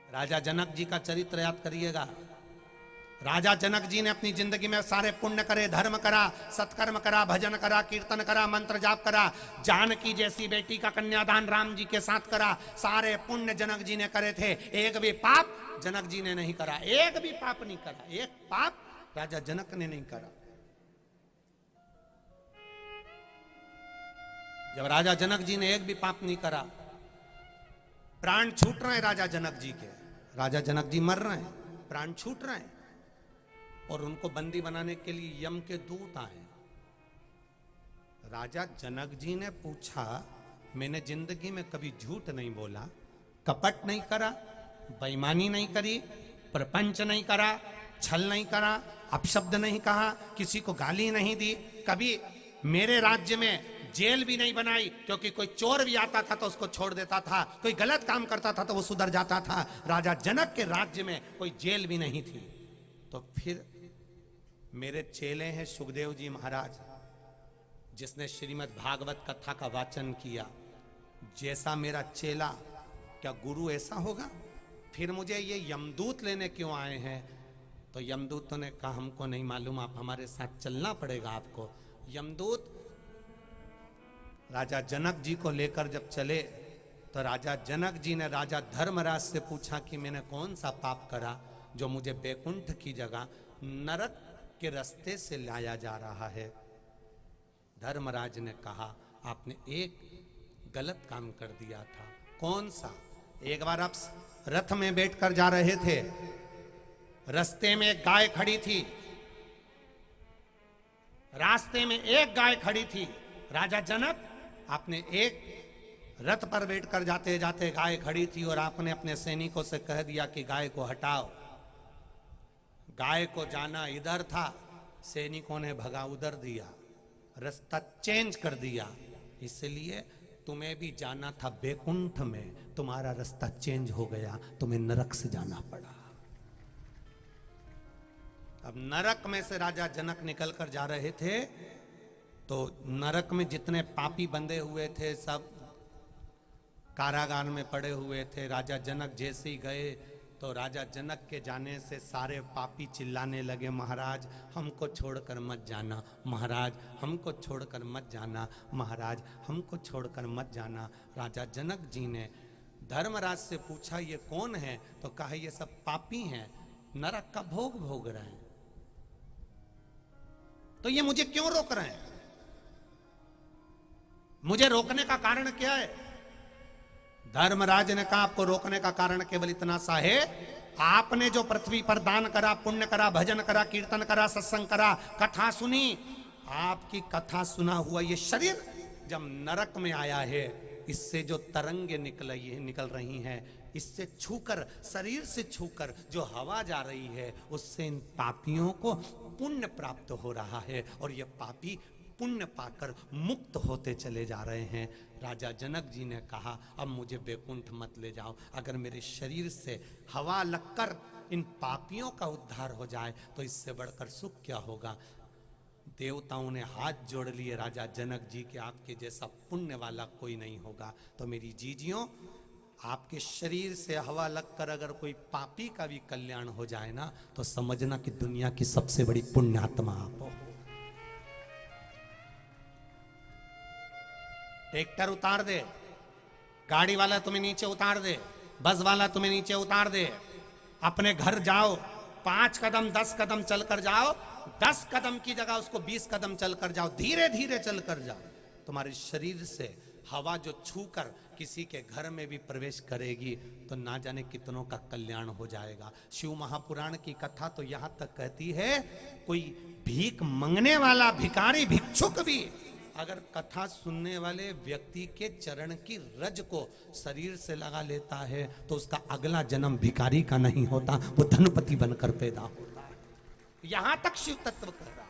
राजा जनक जी का चरित्र याद करिएगा। राजा जनक जी ने अपनी जिंदगी में सारे पुण्य करे, धर्म करा, सत्कर्म करा, भजन करा, कीर्तन करा, मंत्र जाप करा, जानकी जैसी बेटी का कन्यादान राम जी के साथ करा, सारे पुण्य जनक जी ने करे थे। एक भी पाप जनक जी ने नहीं करा, एक भी पाप नहीं करा, एक पाप राजा जनक ने नहीं करा। जब राजा जनक जी ने एक भी पाप नहीं करा, प्राण छूट रहे हैं राजा जनक जी के, राजा जनक जी मर रहे हैं, प्राण छूट रहे हैं, और उनको बंदी बनाने के लिए यम के दूत आए। राजा जनक जी ने पूछा, मैंने जिंदगी में कभी झूठ नहीं बोला, कपट नहीं करा, बेईमानी नहीं करी, प्रपंच नहीं करा, छल नहीं करा, अपशब्द नहीं कहा, किसी को गाली नहीं दी, कभी मेरे राज्य में जेल भी नहीं बनाई, क्योंकि कोई चोर भी आता था तो उसको छोड़ देता था, कोई गलत काम करता था तो वो सुधर जाता था। राजा जनक के राज्य में कोई जेल भी नहीं थी। तो फिर मेरे चेले हैं सुखदेव जी महाराज, जिसने श्रीमद् भागवत कथा का वाचन किया, जैसा मेरा चेला क्या गुरु ऐसा होगा? फिर मुझे ये यमदूत लेने क्यों आए हैं? तो यमदूतों ने कहा, हमको नहीं मालूम, आप हमारे साथ चलना पड़ेगा आपको। यमदूत राजा जनक जी को लेकर जब चले तो राजा जनक जी ने राजा धर्मराज से पूछा कि मैंने कौन सा पाप करा जो मुझे बैकुंठ की जगह नरक के रास्ते से लाया जा रहा है। धर्मराज ने कहा, आपने एक गलत काम कर दिया था। कौन सा? एक बार आप रथ में बैठकर जा रहे थे, रास्ते में एक गाय खड़ी थी, रास्ते में एक गाय खड़ी थी। राजा जनक, आपने एक रथ पर बैठकर जाते जाते गाय खड़ी थी और आपने अपने सैनिकों से कह दिया कि गाय को हटाओ। गाय को जाना इधर था, सैनिकों ने भगा उधर दिया, रास्ता चेंज कर दिया, इसलिए तुम्हें भी जाना था बैकुंठ में, तुम्हारा रास्ता चेंज हो गया, तुम्हें नरक से जाना पड़ा। अब नरक में से राजा जनक निकल कर जा रहे थे तो नरक में जितने पापी बंधे हुए थे सब कारागार में पड़े हुए थे। राजा जनक जैसे ही गए तो राजा जनक के जाने से सारे पापी चिल्लाने लगे, महाराज हमको छोड़कर मत जाना, महाराज हमको छोड़कर मत जाना, महाराज हमको छोड़कर मत जाना। राजा जनक जी ने धर्मराज से पूछा, ये कौन है? तो कहा, ये सब पापी हैं, नरक का भोग भोग रहे हैं, तो ये मुझे क्यों रोक रहे हैं? मुझे रोकने का कारण क्या है? धर्मराज ने कहा, आपको रोकने का कारण केवल इतना सा है, आपने जो पृथ्वी पर दान करा, पुण्य करा, भजन करा, कीर्तन करा, सत्संग करा, कथा सुनी, आपकी कथा सुना हुआ ये शरीर जब नरक में आया है, इससे जो तरंगे निकल रही हैं, इससे छूकर, शरीर से छूकर जो हवा जा रही है, उससे इन पापियों को पुण्य प्राप्त हो रहा है और ये पापी पुण्य पाकर मुक्त होते चले जा रहे हैं। राजा जनक जी ने कहा, अब मुझे बैकुंठ मत ले जाओ, अगर मेरे शरीर से हवा लगकर इन पापियों का उद्धार हो जाए तो इससे बढ़कर सुख क्या होगा। देवताओं ने हाथ जोड़ लिए राजा जनक जी के, आपके जैसा पुण्य वाला कोई नहीं होगा। तो मेरी जीजियों, आपके शरीर से हवा लगकर अगर कोई पापी का भी कल्याण हो जाए ना, तो समझना कि दुनिया की सबसे बड़ी पुण्यात्मा आप हो। ट्रैक्टर उतार दे, गाड़ी वाला तुम्हें नीचे उतार दे, बस वाला तुम्हें नीचे उतार दे, अपने घर जाओ, 5 कदम 10 कदम चलकर जाओ, 10 कदम की जगह उसको 20 कदम चलकर जाओ, धीरे धीरे चलकर जाओ, तुम्हारे शरीर से हवा जो छूकर किसी के घर में भी प्रवेश करेगी तो ना जाने कितनों का कल्याण हो जाएगा। शिव महापुराण की कथा तो यहां तक कहती है, कोई भीख मांगने वाला भिखारी भिक्षुक भी अगर कथा सुनने वाले व्यक्ति के चरण की रज को शरीर से लगा लेता है तो उसका अगला जन्म भिखारी का नहीं होता, वो धनपति बनकर पैदा होता है। यहां तक शिव तत्व कर रहा है।